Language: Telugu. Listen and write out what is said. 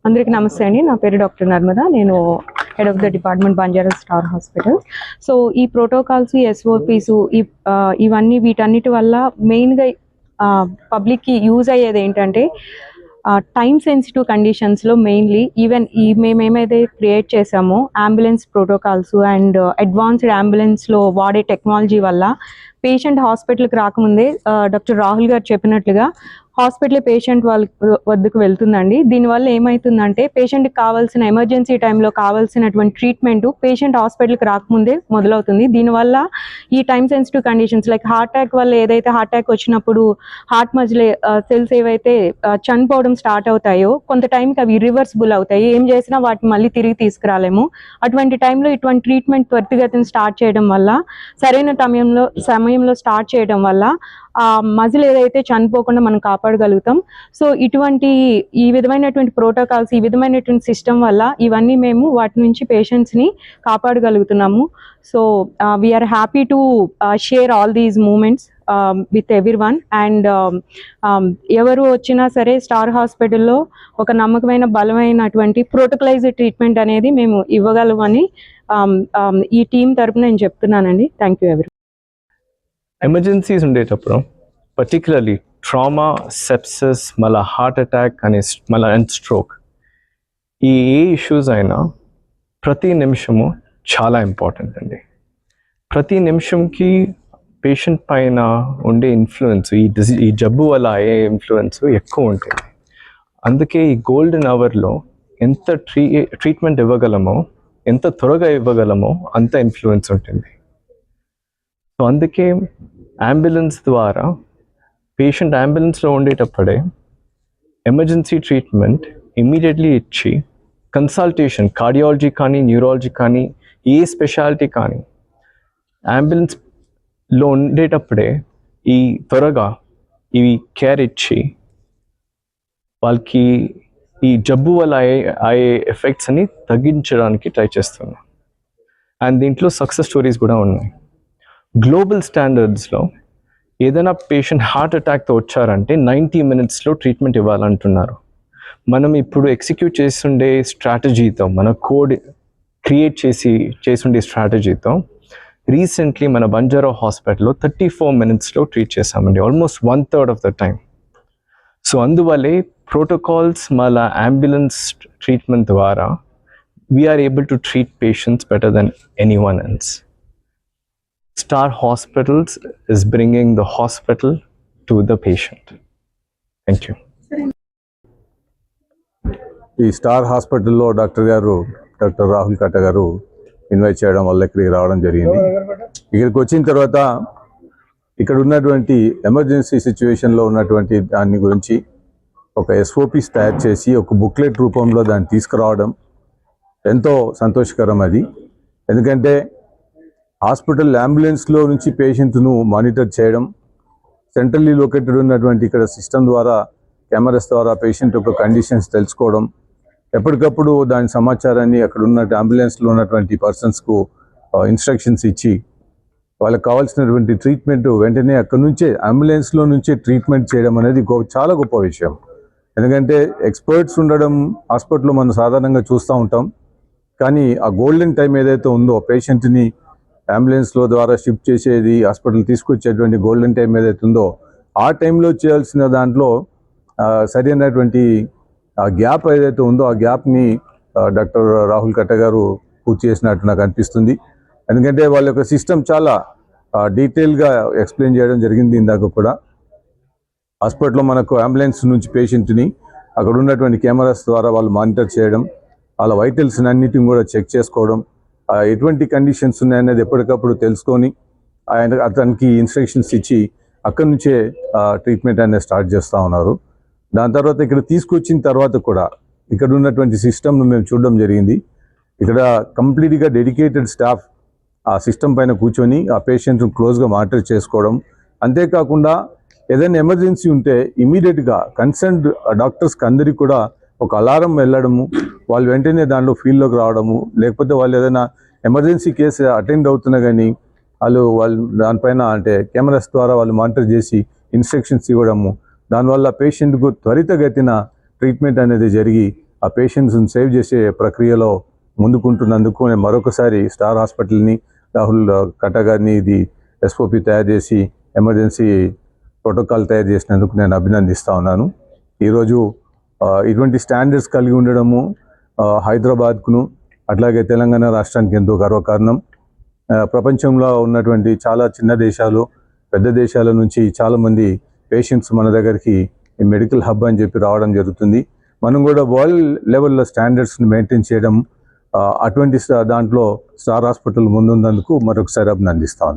అందరికీ నమస్తే అండి. నా పేరు డాక్టర్ నర్మద. నేను head of the department Banjara star hospital. So ఈ ప్రోటోకాల్స్, ఎస్ఓపీస్, ఇవన్నీ వీటన్నిటి వల్ల మెయిన్గా పబ్లిక్కి యూజ్ అయ్యేది ఏంటంటే టైమ్ సెన్సిటివ్ కండిషన్స్లో మెయిన్లీ మేమేమైతే క్రియేట్ చేసామో అంబులెన్స్ ప్రోటోకాల్స్ అండ్ అడ్వాన్స్డ్ అంబులెన్స్లో వాడే టెక్నాలజీ వల్ల పేషెంట్ హాస్పిటల్కి రాకముందే డాక్టర్ రాహుల్ గారు చెప్పినట్లుగా హాస్పిటల్ పేషెంట్ వాళ్ళ వద్దకు వెళ్తుందండి. దీనివల్ల ఏమవుతుందంటే పేషెంట్కి కావాల్సిన ఎమర్జెన్సీ టైంలో కావాల్సినటువంటి ట్రీట్మెంట్ పేషెంట్ హాస్పిటల్కి రాకముందే మొదలవుతుంది. దీనివల్ల ఈ time sensitive conditions like heart attack వల్ల ఏదైతే హార్ట్ అటాక్ వచ్చినప్పుడు హార్ట్ మధ్యలో సెల్స్ ఏవైతే చనిపోవడం స్టార్ట్ అవుతాయో కొంత టైంకి అవి రివర్సిబుల్ అవుతాయి. ఏం చేసినా వాటిని మళ్ళీ తిరిగి తీసుకురాలేము. అటువంటి టైంలో ఇటువంటి ట్రీట్మెంట్ త్వరితగతిని స్టార్ట్ చేయడం వల్ల సరైన సమయంలో స్టార్ట్ చేయడం వల్ల ఆ మజిల్ ఏదైతే చనిపోకుండా మనం కాపాడగలుగుతాం. సో ఈ విధమైనటువంటి ప్రోటోకాల్స్, ఈ విధమైనటువంటి సిస్టమ్ వల్ల ఇవన్నీ మేము వాటి నుంచి పేషెంట్స్ని కాపాడగలుగుతున్నాము. So we're happy to share all these moments with everyone. And ఎవరు వచ్చినా సరే స్టార్ హాస్పిటల్లో ఒక నమ్మకమైన బలమైనటువంటి ప్రోటోకలైజ్డ్ ట్రీట్మెంట్ అనేది మేము ఇవ్వగలమని ఈ టీం తరపున నేను చెప్తున్నానండి. థ్యాంక్ యూ ఎవరి. ఎమర్జెన్సీస్ ఉండేటప్పుడు పర్టికులర్లీ ట్రామా, సెప్సిస్, మళ్ళీ heart attack and stroke, A issues అయినా ప్రతి నిమిషము చాలా ఇంపార్టెంట్ అండి. ప్రతి నిమిషంకి పేషెంట్ పైన ఉండే ఇన్ఫ్లుయెన్స్, ఈ జబ్బు వల్ల అయ్యే ఇన్ఫ్లుయెన్స్ ఎక్కువ ఉంటుంది. అందుకే ఈ గోల్డెన్ అవర్లో ఎంత ట్రీట్మెంట్ ఇవ్వగలమో, ఎంత త్వరగా ఇవ్వగలమో అంత ఇన్ఫ్లుయెన్స్ ఉంటుంది. సో అందుకే అంబులెన్స్ ద్వారా పేషెంట్ అంబులెన్స్లో ఉండేటప్పుడే ఎమర్జెన్సీ ట్రీట్మెంట్ ఇమ్మీడియట్లీ ఇచ్చి కన్సల్టేషన్, కార్డియాలజీ కానీ, న్యూరాలజీ కానీ, ఏ స్పెషాలిటీ కానీ అంబులెన్స్లో ఉండేటప్పుడే ఈ త్వరగా ఇవి కేర్ ఇచ్చి వాళ్ళకి ఈ జబ్బు వల్ల అయ్యే ఎఫెక్ట్స్ అని తగ్గించడానికి ట్రై చేస్తున్నాం. అండ్ దీంట్లో సక్సెస్ స్టోరీస్ కూడా ఉన్నాయి. గ్లోబల్ స్టాండర్డ్స్లో ఏదైనా పేషెంట్ హార్ట్ అటాక్తో వచ్చారంటే 90 minutesలో ట్రీట్మెంట్ ఇవ్వాలంటున్నారు. మనం ఇప్పుడు ఎగ్జిక్యూట్ చేస్తుండే స్ట్రాటజీతో, మన కోడ్ క్రియేట్ చేస్తుండే స్ట్రాటజీతో రీసెంట్లీ మన బంజారా హాస్పిటల్లో 34 minutesలో ట్రీట్ చేసామండి, almost 1/3 of the time. So అందువల్లే ప్రోటోకాల్స్ మళ్ళీ అంబులెన్స్ ట్రీట్మెంట్ ద్వారా we are able to treat patients better then anyone else. Star Hospitals is bringing the hospital to the patient. Thank you. ఈ స్టార్ హాస్పిటల్లో డాక్టర్ రాహుల్ కట్ట గారు ఇన్వైట్ చేయడం వల్ల ఇక్కడికి రావడం జరిగింది. ఇక్కడికి వచ్చిన తర్వాత ఇక్కడ ఉన్నటువంటి ఎమర్జెన్సీ సిచ్యువేషన్లో ఉన్నటువంటి దాని గురించి ఒక ఎస్ఓపిస్ తయారు చేసి ఒక బుక్లెట్ రూపంలో దాన్ని తీసుకురావడం ఎంతో సంతోషకరం. అది ఎందుకంటే హాస్పిటల్ అంబులెన్స్లో నుంచి పేషెంట్ను మానిటర్ చేయడం, సెంట్రల్లీ లొకేటెడ్ ఉన్నటువంటి ఇక్కడ సిస్టమ్ ద్వారా, కెమెరాస్ ద్వారా పేషెంట్ యొక్క కండిషన్స్ తెలుసుకోవడం, ఎప్పటికప్పుడు దాని సమాచారాన్ని అక్కడ ఉన్న అంబులెన్స్లో ఉన్నటువంటి పర్సన్స్కు ఇన్స్ట్రక్షన్స్ ఇచ్చి వాళ్ళకి కావాల్సినటువంటి ట్రీట్మెంట్ వెంటనే అక్కడ నుంచే అంబులెన్స్లో నుంచే ట్రీట్మెంట్ చేయడం అనేది చాలా గొప్ప విషయం. ఎందుకంటే ఎక్స్పర్ట్స్ ఉండడం హాస్పిటల్లో మనం సాధారణంగా చూస్తూ ఉంటాం. కానీ ఆ గోల్డెన్ టైం ఏదైతే ఉందో పేషెంట్ని అంబులెన్స్లో ద్వారా షిఫ్ట్ చేసేది, హాస్పిటల్ తీసుకొచ్చేటువంటి గోల్డెన్ టైం ఏదైతే ఉందో ఆ టైంలో చేయాల్సిన దాంట్లో సరైనటువంటి గ్యాప్ ఏదైతే ఉందో ఆ గ్యాప్ని డాక్టర్ రాహుల్ కట్ట గారు పూర్తి చేసినట్టు నాకు అనిపిస్తుంది. ఎందుకంటే వాళ్ళ యొక్క సిస్టమ్ చాలా డీటెయిల్గా ఎక్స్ప్లెయిన్ చేయడం జరిగింది. ఇందాక కూడా హాస్పిటల్లో మనకు అంబులెన్స్ నుంచి పేషెంట్ని అక్కడ ఉన్నటువంటి కెమెరాస్ ద్వారా వాళ్ళు మానిటర్ చేయడం, వాళ్ళ వైటల్స్ అన్నిటిని కూడా చెక్ చేసుకోవడం, ఎటువంటి కండిషన్స్ ఉన్నాయనేది ఎప్పటికప్పుడు తెలుసుకొని అతనికి ఇన్స్ట్రక్షన్స్ ఇచ్చి అక్కడి నుంచే ట్రీట్మెంట్ అనేది స్టార్ట్ చేస్తూ ఉన్నారు. దాని తర్వాత ఇక్కడ తీసుకొచ్చిన తర్వాత కూడా ఇక్కడ ఉన్నటువంటి సిస్టమ్ను మేము చూడడం జరిగింది. ఇక్కడ కంప్లీట్గా డెడికేటెడ్ స్టాఫ్ ఆ సిస్టమ్ పైన కూర్చొని ఆ పేషెంట్ను క్లోజ్గా మానిటర్ చేసుకోవడం, అంతేకాకుండా ఏదైనా ఎమర్జెన్సీ ఉంటే ఇమీడియట్గా కన్సర్న్డ్ డాక్టర్స్కి అందరికీ కూడా ఒక అలారం వెళ్ళడము, వాళ్ళు వెంటనే దాంట్లో ఫీల్డ్లోకి రావడము, లేకపోతే వాళ్ళు ఏదైనా ఎమర్జెన్సీ కేసు అటెండ్ అవుతున్నా కానీ వాళ్ళు దానిపైన అంటే కెమెరాస్ ద్వారా వాళ్ళు మానిటర్ చేసి ఇన్స్ట్రక్షన్స్ ఇవ్వడము, దానివల్ల పేషెంట్కు త్వరితగతిన ట్రీట్మెంట్ అనేది జరిగి ఆ పేషెంట్స్ని సేవ్ చేసే ప్రక్రియలో ముందుకుంటున్నందుకు నేను మరొకసారి స్టార్ హాస్పిటల్ని, రాహుల్ కట్టా గారిని ఇది ఎస్ఓపి తయారు చేసి ఎమర్జెన్సీ ప్రోటోకాల్ తయారు చేసినందుకు నేను అభినందిస్తూ ఉన్నాను. ఈరోజు ఇటువంటి స్టాండర్డ్స్ కలిగి ఉండడము హైదరాబాద్కును అట్లాగే తెలంగాణ రాష్ట్రానికి ఎంతో గర్వకారణం. ప్రపంచంలో ఉన్నటువంటి చాలా చిన్న దేశాలు, పెద్ద దేశాల నుంచి చాలామంది పేషెంట్స్ మన దగ్గరికి మెడికల్ హబ్ అని చెప్పి రావడం జరుగుతుంది. మనం కూడా వరల్డ్ లెవెల్లో స్టాండర్డ్స్ని మెయింటైన్ చేయడం, అటువంటి దాంట్లో స్టార్ హాస్పిటల్ ముందున్నందుకు మరొకసారి అభినందిస్తాను.